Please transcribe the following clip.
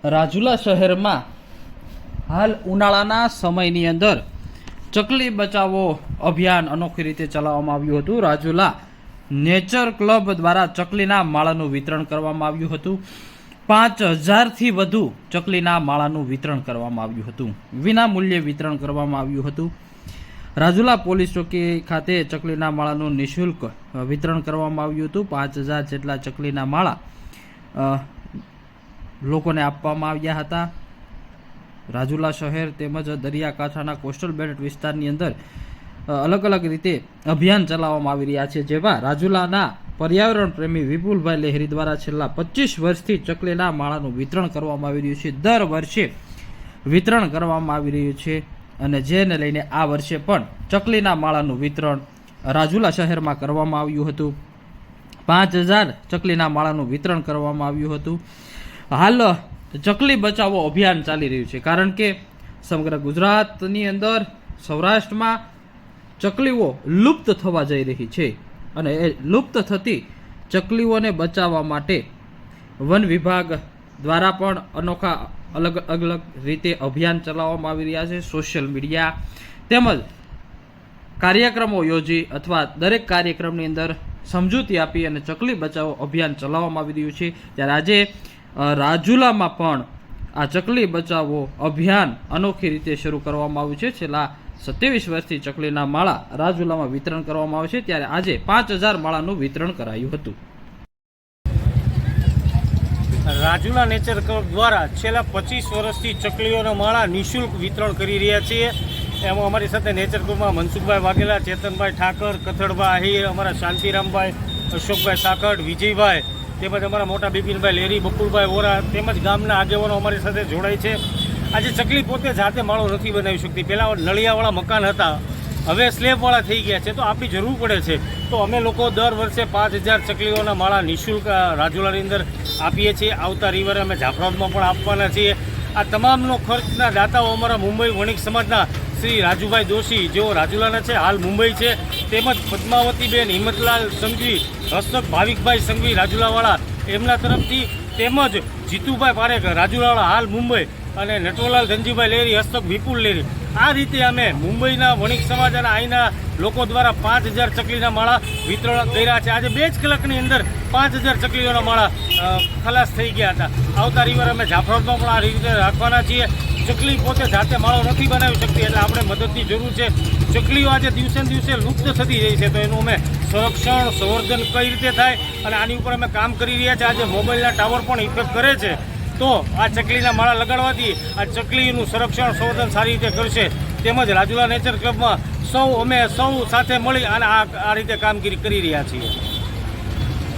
રાજુલા શહેરમાં હાલ ઉનાળાના સમયની અંદર ચકલી બચાવો અભિયાન અનોખી રીતે ચલાવવામાં આવ્યું હતું। રાજુલા નેચર ક્લબ દ્વારા ચકલીના માળાનું વિતરણ કરવામાં આવ્યું હતું। 5000થી વધુ ચકલીના માળાનું વિતરણ કરવામાં આવ્યું હતું। વિના મૂલ્યે વિતરણ કરવામાં આવ્યું હતું। રાજુલા પોલીસ ચોકી ખાતે ચકલીના માળાનું નિઃશુલ્ક વિતરણ કરવામાં આવ્યું હતું। 5000 જેટલા ચકલીના માળા લોકોને આપવામાં આવ્યા હતા। રાજુલા શહેર તેમજ દરિયાકાંઠાના કોસ્ટલ બેલ્ટ વિસ્તારની અંદર અલગ અલગ રીતે અભિયાન ચલાવવામાં આવી રહ્યા છે, જેમાં રાજુલાના પર્યાવરણ પ્રેમી વિપુલભાઈ લહેરી દ્વારા છેલ્લા 25 વર્ષથી ચકલીના માળાનું વિતરણ કરવામાં આવી રહ્યું છે। દર વર્ષે વિતરણ કરવામાં આવી રહ્યું છે અને જેને લઈને આ વર્ષે પણ ચકલીના માળાનું વિતરણ રાજુલા શહેરમાં કરવામાં આવ્યું હતું। 5000 ચકલીના માળાનું વિતરણ કરવામાં આવ્યું હતું। હાલ ચકલી બચાવો અભિયાન ચાલી રહ્યું છે, કારણ કે સમગ્ર ગુજરાતની અંદર સૌરાષ્ટ્રમાં ચકલીઓ લુપ્ત થવા જઈ રહી છે અને એ લુપ્ત થતી ચકલીઓને બચાવવા માટે વન વિભાગ દ્વારા પણ અનોખા અલગ અલગ રીતે અભિયાન ચલાવવામાં આવી રહ્યા છે। સોશિયલ મીડિયા તેમજ કાર્યક્રમો યોજી અથવા દરેક કાર્યક્રમની અંદર સમજૂતી આપી અને ચકલી બચાવો અભિયાન ચલાવવામાં આવી રહ્યું છે। ત્યારે આજે રાજુલામાં પણ આ ચકલી બચાવો અભિયાન અનોખી રીતે શરૂ કરવામાં આવ્યું છે। છેલ્લા 27 વર્ષથી ચકલીના માળા રાજુલામાં વિતરણ કરવામાં આવે છે, ત્યારે આજે 5000 માળાનું વિતરણ કરાયું હતું। રાજુલા નેચર ક્લબ દ્વારા છેલ્લા 25 વર્ષથી ચકલીઓના માળા નિઃશુલ્ક વિતરણ કરી રહ્યા છીએ। એમાં અમારી સાથે નેચર ક્લબમાં મનસુખભાઈ વાઘેલા, ચેતનભાઈ ઠાકર, કથળભાઈ આહિર, અમારા શાંતિરામભાઈ, અશોકભાઈ સાકડ, વિજયભાઈ, તેમજ અમારા મોટા બિપિનભાઈ લેરી, બકુલભાઈ ઓરા તેમજ ગામના આગેવાનો અમારી સાથે જોડાય છે। આજે ચકલી પોતે જાતે માળો નથી બનાવી શકતી। પહેલાં નળિયાવાળા મકાન હતા, હવે સ્લેબવાળા થઈ ગયા છે, તો આપણી જરૂર પડે છે। તો અમે લોકો દર વર્ષે 5000 ચકલીઓના માળા નિઃશુલ્ક રાજુલાની અંદર આપીએ છીએ। આવતા રવિવારે અમે જાફરાબાદમાં પણ આપવાના છીએ। આ તમામનો ખર્ચના દાતાઓ અમારા મુંબઈ વણિક સમાજના શ્રી રાજુભાઈ દોશી, જેઓ રાજુલાના છે, હાલ મુંબઈ છે, તેમજ પદ્માવતીબેન હિંમતલાલ સંઘવી, હસ્તક ભાવિકભાઈ સંઘવી રાજુલાવાળા એમના તરફથી, તેમજ જીતુભાઈ પારેખ રાજુલાવાળા હાલ મુંબઈ, અને નટવરલાલ ધનજીભાઈ લેરી, હસ્તક વિપુલ લેરી, આ રીતે અમે મુંબઈના વણિક સમાજ અને અહીંના લોકો દ્વારા 5000 ચકલીના માળા વિતરણ કર્યા છે। આજે 2 જ કલાકની અંદર 5000 ચકલીઓના માળા ખલાસ થઈ ગયા હતા। આવતા રવિવારે અમે જાફરાબાદમાં પણ આ રીતે રાખવાના છીએ। ચકલી પોતે જાતે માળો નથી બનાવી શકતી, એટલે આપણે મદદની જરૂર છે। ચકલીઓ આજે દિવસે ને દિવસે લુપ્ત થતી રહી છે, તો એનું અમે સંરક્ષણ સંવર્ધન કઈ રીતે થાય અને આની ઉપર અમે કામ કરી રહ્યા છીએ। આજે મોબાઈલના ટાવર પણ ઇફેક્ટ કરે છે, તો આ ચકલીના માળા લગાડવાથી આ ચકલીનું સંરક્ષણ સંવર્ધન સારી રીતે કરશે। તેમજ રાજુલા નેચર ક્લબમાં અમે સૌ સાથે મળી અને આ રીતે કામગીરી કરી રહ્યા છીએ।